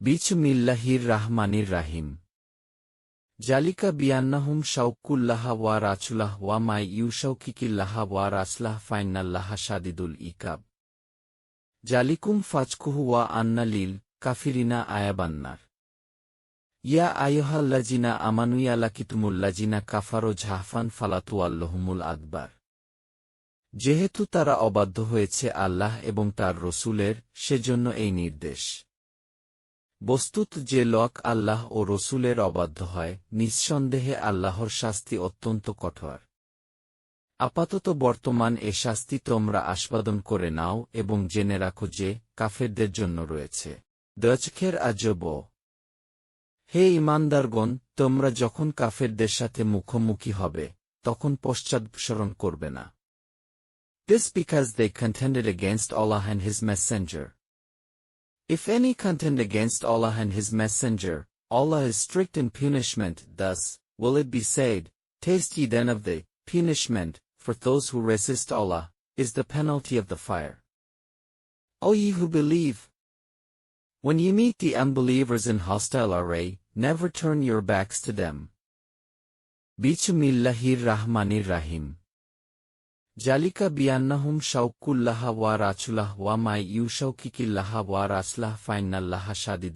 বিসমিল্লাহির রাহমানির রাহিম। জালিকা বিয়ান্নাহুম শাউকুল্লাহা ওয়া রাসূলাহ ওয়া মা ইউশাউকিকিল্লাহা ওয়া রাসলাহ ফাইন্নাল্লাহা শাদীদুল ইকাব। জালিকুম ফাজকুহু ওয়া আন্না লিল কাফিরিনা আযাবান্নার। ইয়া আইয়ুহাল্লাযিনা আমানু ইয়া লাকিতুমুল্লাযিনা কাফারু জাহফান ফালা তুওয়াল্লুহুমুল আদবার। যেহেতু তারা অবাধ্য হয়েছে আল্লাহ এবং তার রসূলের, সেজন্য এই নির্দেশ। বস্তুত যে লোক আল্লাহ ও রসূলের অবাধ্য হয়, নিঃসন্দেহে আল্লাহর শাস্তি অত্যন্ত কঠোর। আপাতত বর্তমান এ শাস্তি তোমরা আস্বাদন করে নাও এবং জেনে রাখো যে কাফেরদের জন্য রয়েছে দচখের আজব। হে ঈমানদারগণ, তোমরা যখন কাফেরদের সাথে মুখোমুখি হবে, তখন পশ্চাদপসরণ করবে না। This because they contended against Allah and His Messenger. If any contend against Allah and His Messenger, Allah is strict in punishment. Thus, will it be said, taste ye then of the punishment, for those who resist Allah, is the penalty of the fire. O ye who believe! When ye meet the unbelievers in hostile array, never turn your backs to them. Bismillahir Rahmanir Rahim. জালিকা বিয়ান্নাহুম শাউকুল্লাহা ওয়া রাসূলাহ ওয়া মা ইউশাউকিকিল্লাহা ওয়া রাসলাহ ফাইন্নাল্লাহা শাদীদ।